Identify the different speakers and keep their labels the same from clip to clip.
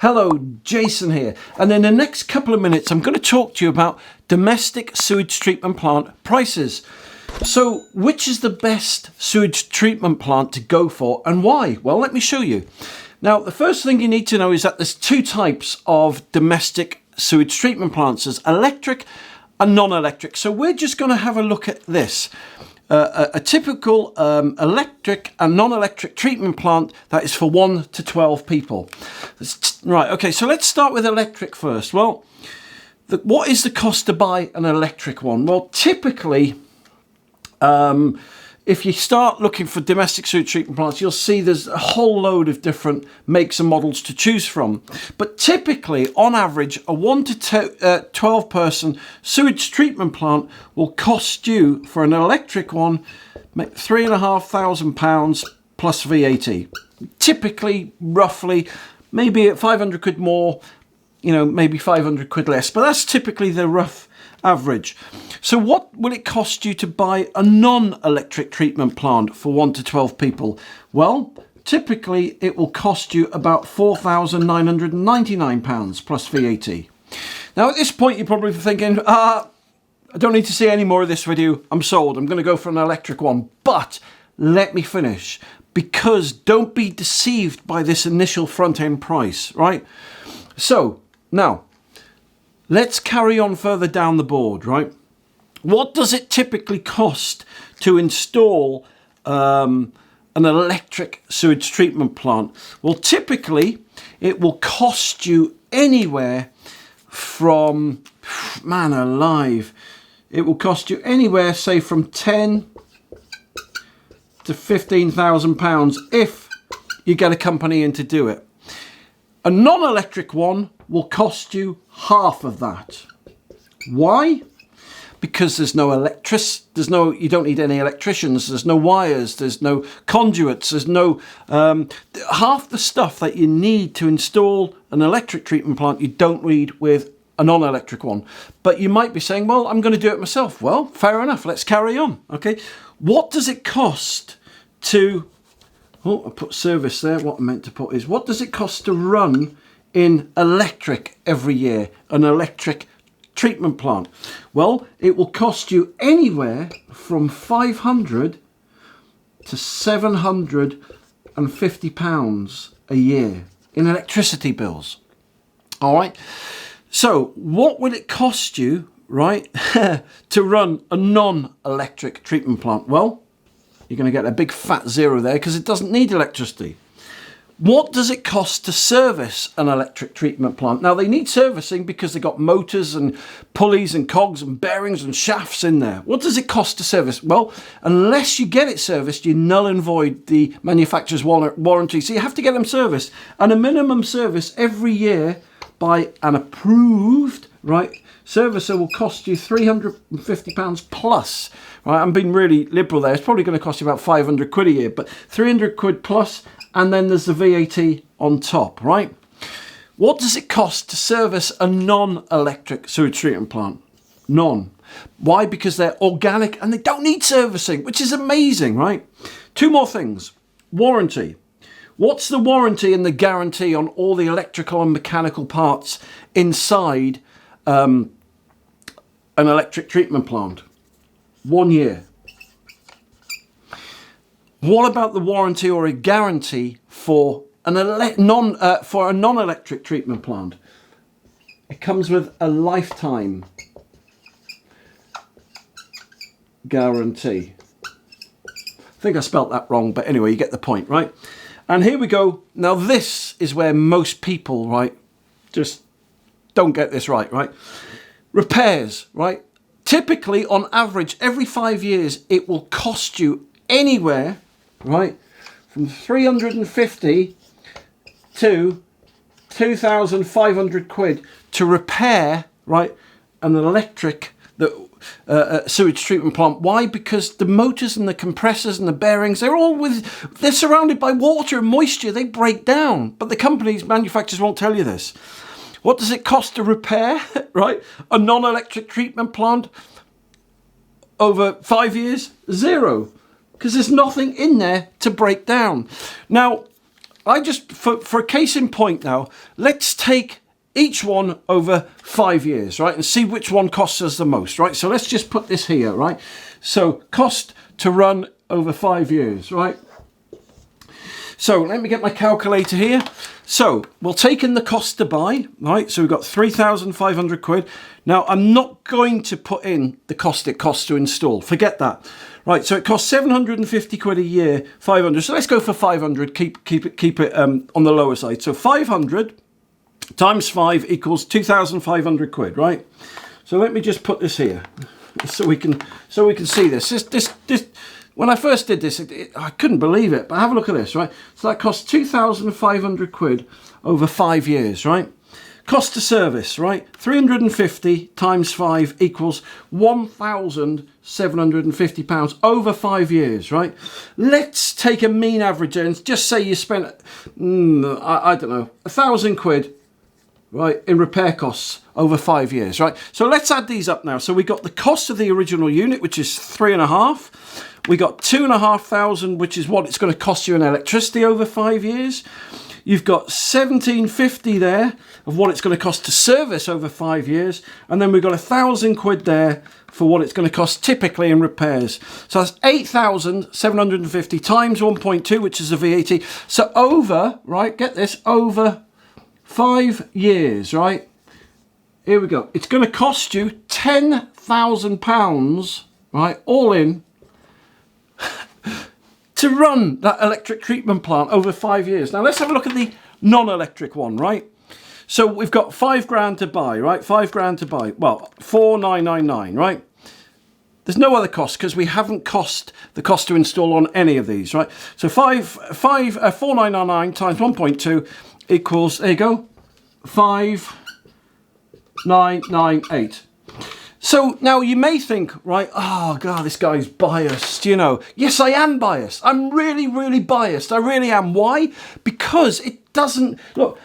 Speaker 1: Hello, Jason here, and in the next couple of minutes I'm going to talk to you about domestic sewage treatment plant prices. So, which is the best sewage treatment plant to go for and why? Well, let me show you. Now, the first thing you need to know is that there's two types of domestic sewage treatment plants. There's electric and non-electric. So we're just going to have a look at this. A typical electric and non-electric treatment plant that is for 1 to 12 people. Right, okay, so let's start with electric first. Well, what is the cost to buy an electric one? Well, typically, if you start looking for domestic sewage treatment plants, you'll see there's a whole load of different makes and models to choose from. But typically, on average, a 1 to 12 person sewage treatment plant will cost you, for an electric one, £3,500 plus VAT. Typically, roughly, maybe at 500 quid more, maybe 500 quid less. But that's typically the rough average. So what will it cost you to buy a non-electric treatment plant for 1 to 12 people? Well, typically it will cost you about £4,999 plus VAT. Now at this point you're probably thinking, I don't need to see any more of this video. I'm sold. I'm going to go for an electric one. But let me finish, because don't be deceived by this initial front end price, right? So now, let's carry on further down the board, right? What does it typically cost to install an electric sewage treatment plant? Well, typically it will cost you anywhere from, man alive, it will cost you anywhere, say, from 10 to £15,000 if you get a company in to do it. A non-electric one will cost you half of that. Why? Because there's no you don't need any electricians, there's no wires, there's no conduits, there's no, half the stuff that you need to install an electric treatment plant you don't need with a non-electric one. But you might be saying, well, I'm going to do it myself. Well, fair enough, let's carry on, okay? What does it cost to, I put service there, what I meant to put is, what does it cost to run in electric every year, an electric treatment plant? Well, it will cost you anywhere from £500 to £750 a year in electricity bills. All right. So what would it cost you, right, to run a non-electric treatment plant? Well, you're going to get a big fat zero there because it doesn't need electricity. What does it cost to service an electric treatment plant? Now, they need servicing because they've got motors and pulleys and cogs and bearings and shafts in there. What does it cost to service? Well, unless you get it serviced, you null and void the manufacturer's warranty. So you have to get them serviced. And a minimum service every year by an approved, right, servicer will cost you £350 plus. Right, I'm being really liberal there. It's probably going to cost you about 500 quid a year, but 300 quid plus, and then there's the VAT on top, right? What does it cost to service a non-electric sewage treatment plant? None. Why? Because they're organic and they don't need servicing, which is amazing, right? Two more things. Warranty. What's the warranty and the guarantee on all the electrical and mechanical parts inside an electric treatment plant? 1 year. What about the warranty or a guarantee for a non-electric treatment plant? It comes with a lifetime guarantee. I think I spelt that wrong, but anyway, you get the point, right? And here we go. Now this is where most people, right, just don't get this right? Repairs, right? Typically, on average, every 5 years, it will cost you anywhere, right, from 350 to 2,500 quid to repair, right, an electric sewage treatment plant. Why? Because the motors and the compressors and the bearings, they're surrounded by water and moisture. They break down. But the manufacturers won't tell you this. What does it cost to repair, right, a non-electric treatment plant over 5 years? Zero. Because there's nothing in there to break down. Now, for a case in point now, let's take each one over 5 years, right? And see which one costs us the most, right? So let's just put this here, right? So cost to run over 5 years, right? So let me get my calculator here. So we'll take in the cost to buy, right? So we've got 3,500 quid. Now I'm not going to put in the cost it costs to install. Forget that. Right, so it costs 750 quid a year, 500. So let's go for 500, keep it on the lower side. So 500 times 5 equals 2,500 quid, right? So let me just put this here so we can see this. This when I first did this, I couldn't believe it, but have a look at this, right? So that costs 2,500 quid over 5 years, right? Cost to service, right? 350 times 5 equals £1,750 over 5 years, right? Let's take a mean average and just say you spent, I don't know, 1,000 quid, right, in repair costs over 5 years, right? So let's add these up now. So we got the cost of the original unit, which is 3.5. We got 2,500, which is what it's going to cost you in electricity over 5 years. You've got 1,750 there of what it's going to cost to service over 5 years. And then we've got 1,000 quid there for what it's going to cost typically in repairs. So that's 8,750 times 1.2, which is the VAT. So over, right, get this, over 5 years, right? Here we go. It's going to cost you £10,000, right, all in, to run that electric treatment plant over 5 years. Now let's have a look at the non-electric one, right? So we've got £5,000 to buy, right? £5,000 to buy. Well, 4,999, right? There's no other cost because we haven't cost the cost to install on any of these, right? So 4,999 times 1.2 equals, there you go, 5,998. So now you may think, right, oh God, this guy's biased, you know. Yes, I am biased. I'm really, really biased. I really am. Why? Because it doesn't, look,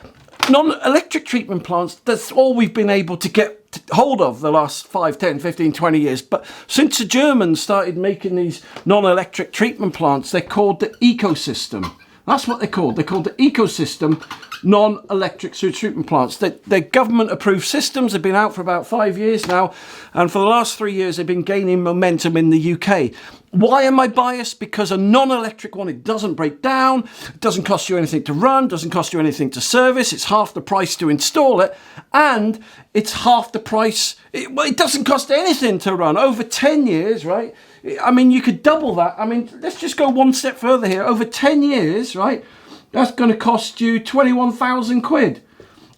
Speaker 1: non-electric treatment plants, that's all we've been able to get hold of the last 5, 10, 15, 20 years. But since the Germans started making these non-electric treatment plants, they're called the ecosystem. That's what they're called. They're called the ecosystem non-electric sewage treatment plants. They're government-approved systems. They've been out for about 5 years now. And for the last 3 years, they've been gaining momentum in the UK. Why am I biased? Because a non-electric one, it doesn't break down. It doesn't cost you anything to run. Doesn't cost you anything to service. It's half the price to install it. And it's half the price. It doesn't cost anything to run. Over 10 years, right? I mean, you could double that. I mean, let's just go one step further here. Over 10 years, right? That's going to cost you 21,000 quid.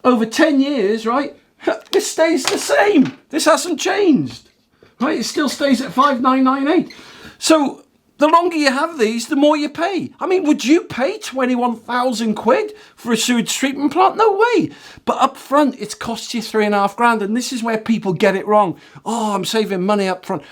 Speaker 1: Over 10 years, right? This stays the same. This hasn't changed, right? It still stays at 5,998. So the longer you have these, the more you pay. I mean, would you pay 21,000 quid for a sewage treatment plant? No way. But up front, it's cost you £3,500. And this is where people get it wrong. Oh, I'm saving money up front.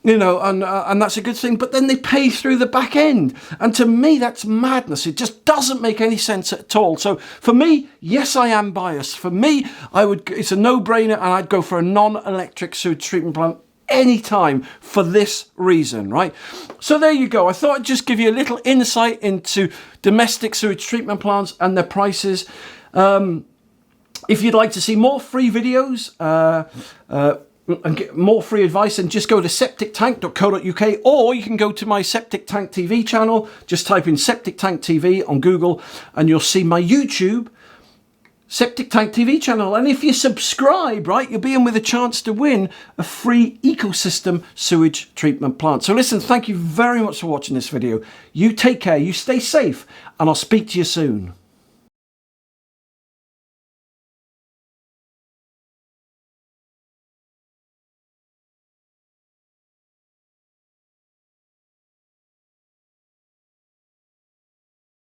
Speaker 1: You know, and that's a good thing. But then they pay through the back end. And to me, that's madness. It just doesn't make any sense at all. So for me, yes, I am biased. For me, it's a no-brainer, and I'd go for a non-electric sewage treatment plant anytime for this reason, right? So there you go. I thought I'd just give you a little insight into domestic sewage treatment plants and their prices. If you'd like to see more free videos, and get more free advice, and just go to septictank.co.uk, or you can go to my Septic Tank TV channel. Just type in Septic Tank TV on Google and you'll see my YouTube Septic Tank TV channel. And if you subscribe, right, you'll be in with a chance to win a free ecosystem sewage treatment plant. So listen, thank you very much for watching this video. You take care, you stay safe, and I'll speak to you soon.